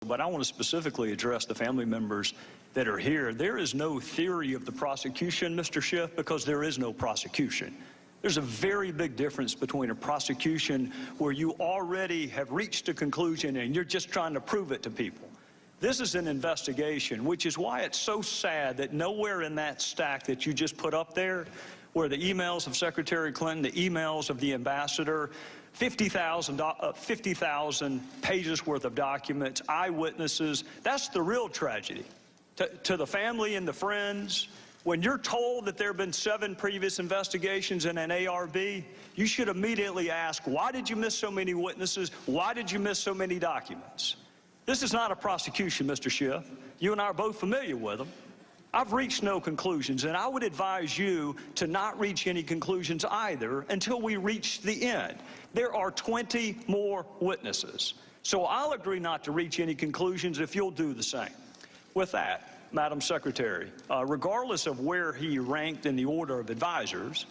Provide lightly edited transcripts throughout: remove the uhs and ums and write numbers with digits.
But I want to specifically address the family members that are here. There is no theory of the prosecution, Mr. Schiff, because there is no prosecution. There's a very big difference between a prosecution where you already have reached a conclusion and you're just trying to prove it to people. This is an investigation, which is why it's so sad that nowhere in that stack that you just put up there, where the emails of Secretary Clinton, the emails of the ambassador, 50,000 pages worth of documents, eyewitnesses, that's the real tragedy. To the family and the friends, when you're told that there have been 7 previous investigations in an ARB, you should immediately ask, why did you miss so many witnesses? Why did you miss so many documents? This is not a prosecution, Mr. Schiff. You and I are both familiar with them. I've reached no conclusions, and I would advise you to not reach any conclusions either until we reach the end. There are 20 more witnesses. So I'll agree not to reach any conclusions if you'll do the same. With that, Madam Secretary, regardless of where he ranked in the order of advisors,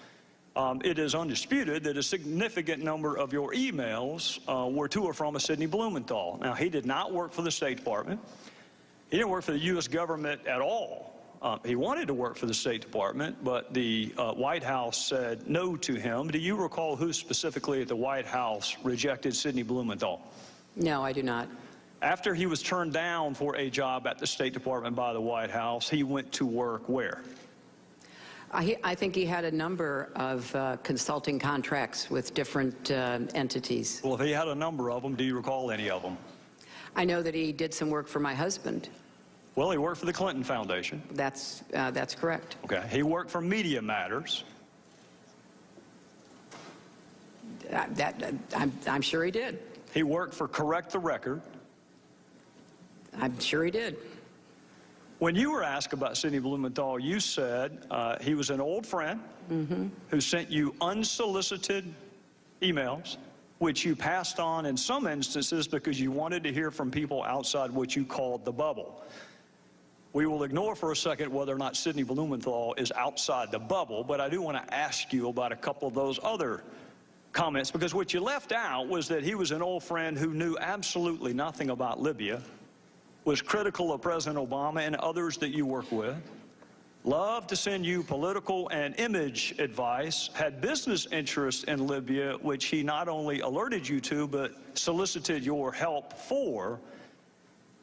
it is undisputed that a significant number of your emails were to or from a Sidney Blumenthal. Now, he did not work for the State Department. He didn't work for the U.S. government at all. He wanted to work for the State Department, but the White House said no to him. Do you recall who specifically at the White House rejected Sidney Blumenthal? No, I do not. After he was turned down for a job at the State Department by the White House, he went to work where? I think he had a number of consulting contracts with different entities. Well, if he had a number of them, do you recall any of them? I know that he did some work for my husband. Well, he worked for the Clinton Foundation. That's correct. Okay. He worked for Media Matters. I'm sure he did. He worked for Correct the Record. I'm sure he did. When you were asked about Sidney Blumenthal, you said he was an old friend who sent you unsolicited emails, which you passed on in some instances because you wanted to hear from people outside what you called the bubble. We will ignore for a second whether or not Sidney Blumenthal is outside the bubble, but I do want to ask you about a couple of those other comments, because what you left out was that he was an old friend who knew absolutely nothing about Libya, was critical of President Obama and others that you work with, loved to send you political and image advice, had business interests in Libya, which he not only alerted you to, but solicited your help for.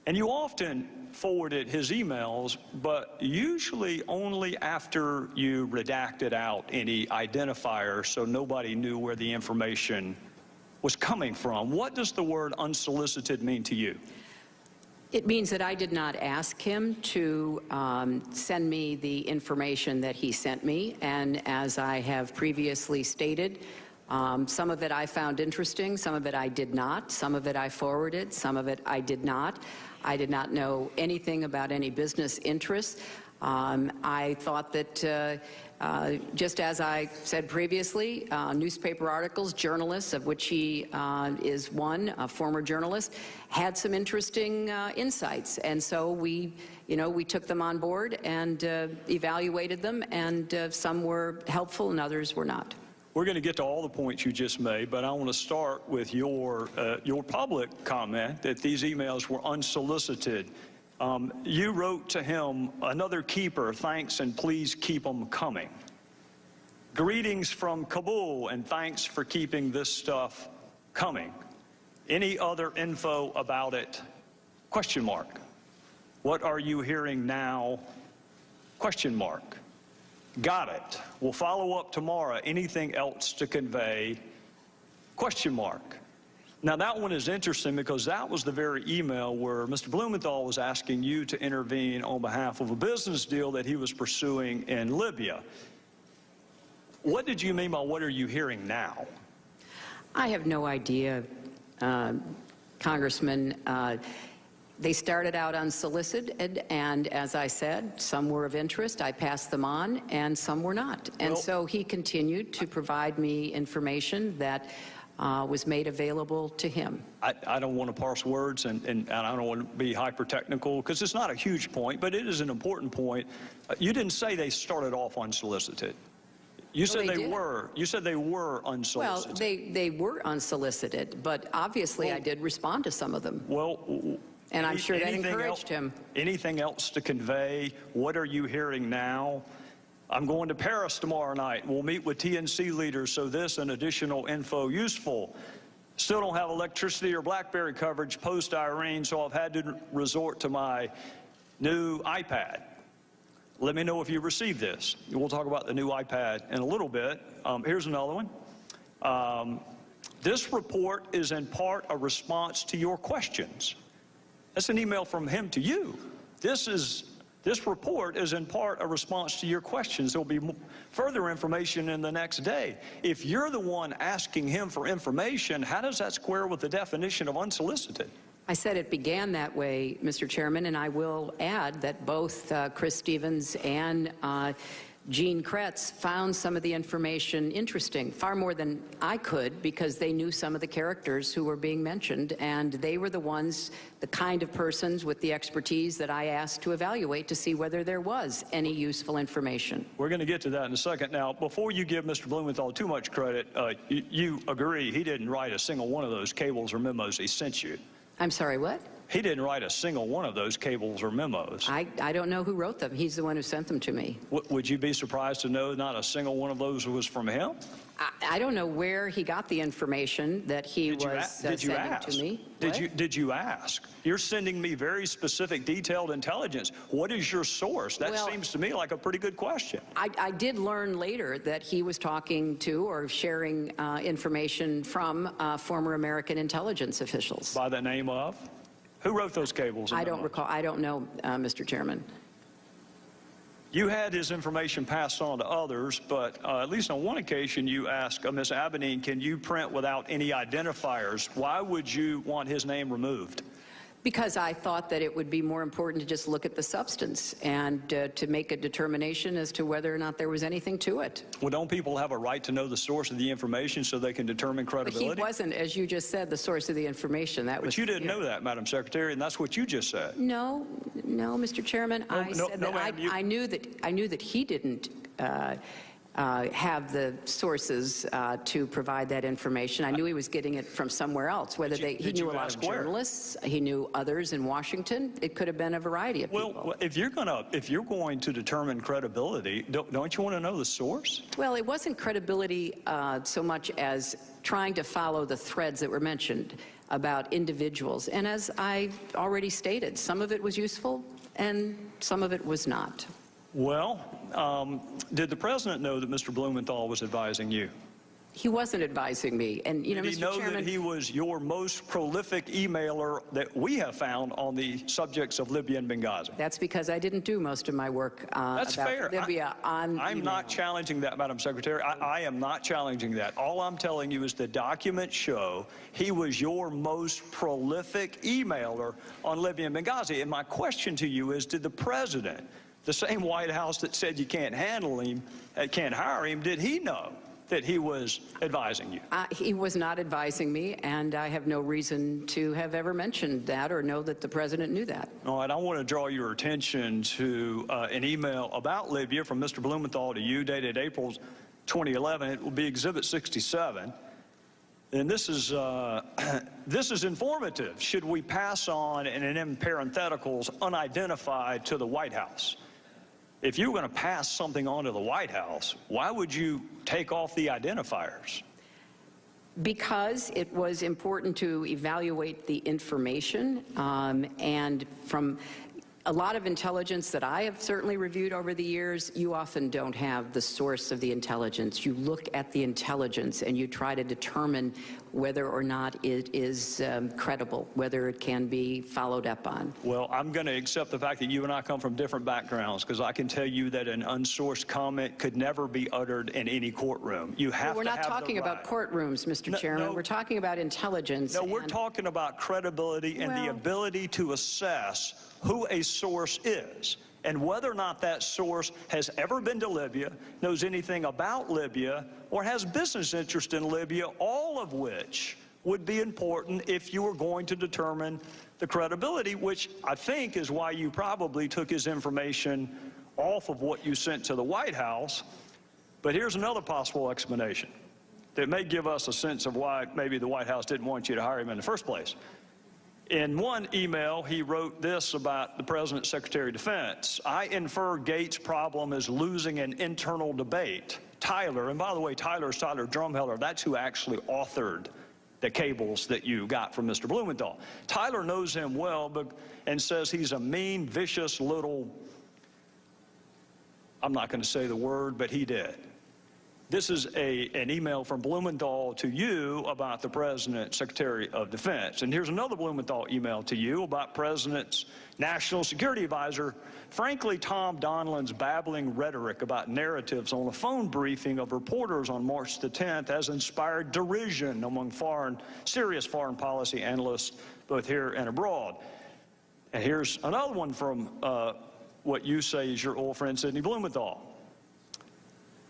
And you often forwarded his emails, but usually only after you redacted out any identifier so nobody knew where the information was coming from. What does the word unsolicited mean to you? It means that I did not ask him to send me the information that he sent me, and as I have previously stated, some of it I found interesting, some of it I did not, some of it I forwarded, some of it I did not. I did not know anything about any business interests. I thought that, just as I said previously, newspaper articles, journalists, of which he is one, a former journalist, had some interesting insights. And so we took them on board and evaluated them, and some were helpful and others were not. We're going to get to all the points you just made, but I want to start with your public comment that these emails were unsolicited. You wrote to him, "Another keeper, thanks and please keep them coming. Greetings from Kabul and thanks for keeping this stuff coming. Any other info about it? Question mark. What are you hearing now? Question mark. Got it. We'll follow up tomorrow. Anything else to convey? Question mark." Now, that one is interesting because that was the very email where Mr. Blumenthal was asking you to intervene on behalf of a business deal that he was pursuing in Libya. What did you mean by what are you hearing now? I have no idea, Congressman. They started out unsolicited, and as I said, some were of interest. I passed them on, and some were not. And so he continued to provide me information that was made available to him. I don't want to parse words, and I don't want to be hyper-technical, because it's not a huge point, but it is an important point. You didn't say they started off unsolicited. You said they were. You said they were unsolicited. Well, they were unsolicited, but obviously I did respond to some of them. Well, And I'm sure that Anything encouraged him. Anything else to convey? What are you hearing now? I'm going to Paris tomorrow night. We'll meet with TNC leaders, so this and additional info useful. Still don't have electricity or BlackBerry coverage post-Irene, so I've had to resort to my new iPad. Let me know if you received this. We'll talk about the new iPad in a little bit. Here's another one. This report is in part a response to your questions. That's an email from him to you. This report is in part a response to your questions. There'll be further information in the next day. If you're the one asking him for information, how does that square with the definition of unsolicited? I said it began that way, Mr. Chairman, and I will add that both Chris Stevens and Gene Kretz found some of the information interesting, far more than I could, because they knew some of the characters who were being mentioned, and they were the ones, the kind of persons with the expertise that I asked to evaluate to see whether there was any useful information. We're going to get to that in a second. Now, before you give Mr. Blumenthal too much credit, you agree he didn't write a single one of those cables or memos he sent you. I'm sorry, what? He didn't write a single one of those cables or memos. I don't know who wrote them. He's the one who sent them to me. Would you be surprised to know not a single one of those was from him? I don't know where he got the information that he was sending to me. Did you ask? You're sending me very specific, detailed intelligence. What is your source? That seems to me like a pretty good question. I did learn later that he was talking to or sharing information from former American intelligence officials. By the name of? Who wrote those cables? I don't recall. I don't know, Mr. Chairman. You had his information passed on to others, but at least on one occasion you asked Ms. Abedine, can you print without any identifiers? Why would you want his name removed? Because I thought that it would be more important to just look at the substance and to make a determination as to whether or not there was anything to it. Well, don't people have a right to know the source of the information so they can determine credibility? But he wasn't, as you just said, the source of the information. But you didn't know that, Madam Secretary, and that's what you just said. No, Mr. Chairman. I knew that he didn't have the sources to provide that information. I knew he was getting it from somewhere else. Whether he knew a lot of journalists, he knew others in Washington. It could have been a variety of people. Well, if you're going to determine credibility, don't you want to know the source? Well, it wasn't credibility so much as trying to follow the threads that were mentioned about individuals. And as I already stated, some of it was useful and some of it was not. Well, did the president know that Mr. Blumenthal was advising you? He wasn't advising me. And, you know, Did he know that he was your most prolific emailer that we have found on the subjects of Libya and Benghazi? That's because I didn't do most of my work That's about fair. Libya on I'm email. not challenging that, Madam Secretary. I am not challenging that. All I'm telling you is the documents show he was your most prolific emailer on Libya and Benghazi. And my question to you is, did the president, the same White House that said you can't handle him, can't hire him, did he know that he was advising you? He was not advising me, and I have no reason to have ever mentioned that or know that the president knew that. All right, I want to draw your attention to an email about Libya from Mr. Blumenthal to you, dated April 2011. It will be Exhibit 67. And this is informative. Should we pass on, and in parentheticals, unidentified to the White House? If you were going to pass something on to the White House, why would you take off the identifiers? Because it was important to evaluate the information, and from a lot of intelligence that I have certainly reviewed over the years, you often don't have the source of the intelligence. You look at the intelligence and you try to determine whether or not it is credible, whether it can be followed up on. Well, I'm going to accept the fact that you and I come from different backgrounds, because I can tell you that an unsourced comment could never be uttered in any courtroom. You have We're to not have talking the right. about courtrooms, Mr. Chairman. No. We're talking about intelligence. No, we're talking about credibility and the ability to assess who a source is and whether or not that source has ever been to Libya, knows anything about Libya, or has business interest in Libya, all of which would be important if you were going to determine the credibility, which I think is why you probably took his information off of what you sent to the White House. But here's another possible explanation that may give us a sense of why maybe the White House didn't want you to hire him in the first place. In one email, he wrote this about the President's Secretary of Defense. I infer Gates' problem is losing an internal debate. Tyler, and by the way, Tyler's Tyler Drumheller, that's who actually authored the cables that you got from Mr. Blumenthal. Tyler knows him well and says he's a mean, vicious little, I'm not going to say the word, but he did. This is an email from Blumenthal to you about the President's Secretary of Defense. And here's another Blumenthal email to you about President's National Security Advisor. Frankly, Tom Donilon's babbling rhetoric about narratives on a phone briefing of reporters on March the 10th has inspired derision among serious foreign policy analysts, both here and abroad. And here's another one from what you say is your old friend, Sidney Blumenthal.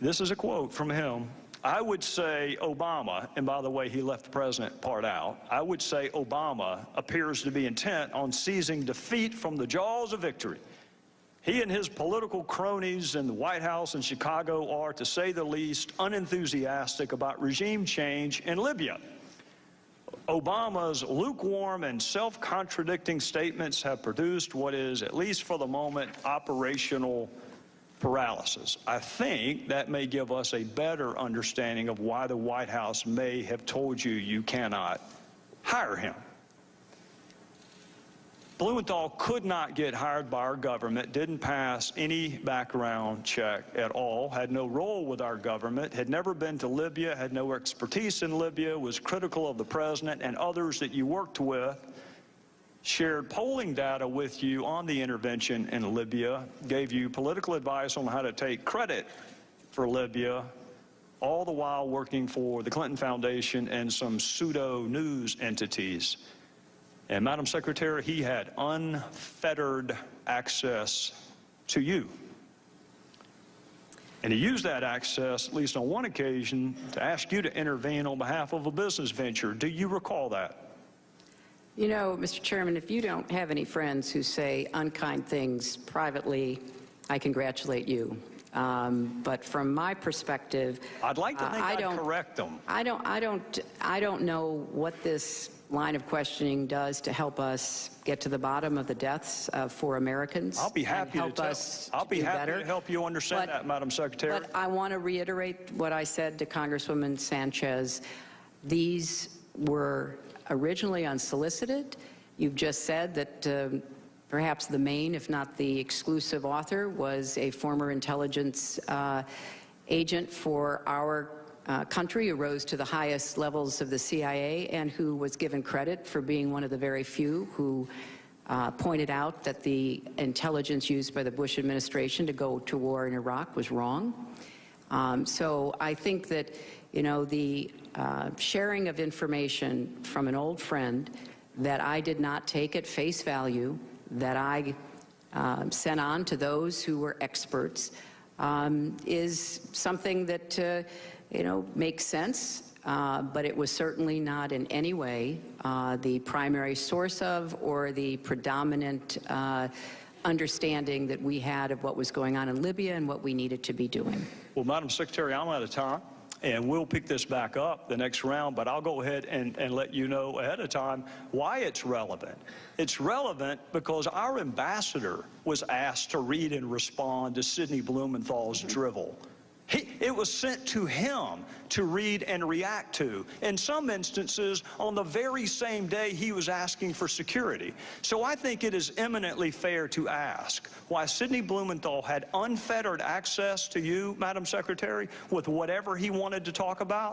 This is a quote from him. I would say Obama, and by the way, he left the president part out, I would say Obama appears to be intent on seizing defeat from the jaws of victory. He and his political cronies in the White House in Chicago are, to say the least, unenthusiastic about regime change in Libya. Obama's lukewarm and self-contradicting statements have produced what is, at least for the moment, operational paralysis. I think that may give us a better understanding of why the White House may have told you you cannot hire him. Blumenthal could not get hired by our government, didn't pass any background check at all, had no role with our government, had never been to Libya, had no expertise in Libya, was critical of the president and others that you worked with, shared polling data with you on the intervention in Libya, gave you political advice on how to take credit for Libya, all the while working for the Clinton Foundation and some pseudo-news entities. And Madam Secretary, he had unfettered access to you. And he used that access, at least on one occasion, to ask you to intervene on behalf of a business venture. Do you recall that? You know, Mr. Chairman, if you don't have any friends who say unkind things privately, I congratulate you. But from my perspective, I'd like to think I'd correct them. I don't know what this line of questioning does to help us get to the bottom of the deaths for Americans. I'll be happy to help you understand that, Madam Secretary. But I want to reiterate what I said to Congresswoman Sanchez. These were originally unsolicited. You've just said that perhaps the main, if not the exclusive author, was a former intelligence agent for our country who rose to the highest levels of the CIA and who was given credit for being one of the very few who pointed out that the intelligence used by the Bush administration to go to war in Iraq was wrong. So I think that, you know, the sharing of information from an old friend that I did not take at face value, that I sent on to those who were experts, is something that, you know, makes sense, but it was certainly not in any way the primary source of or the predominant understanding that we had of what was going on in Libya and what we needed to be doing. Well, Madam Secretary, I'm out of time, and we'll pick this back up the next round, but I'll go ahead and let you know ahead of time why it's relevant. It's relevant because our ambassador was asked to read and respond to Sidney Blumenthal's drivel. It was sent to him to read and react to. In some instances, on the very same day he was asking for security. So I think it is eminently fair to ask why Sidney Blumenthal had unfettered access to you, Madam Secretary, with whatever he wanted to talk about.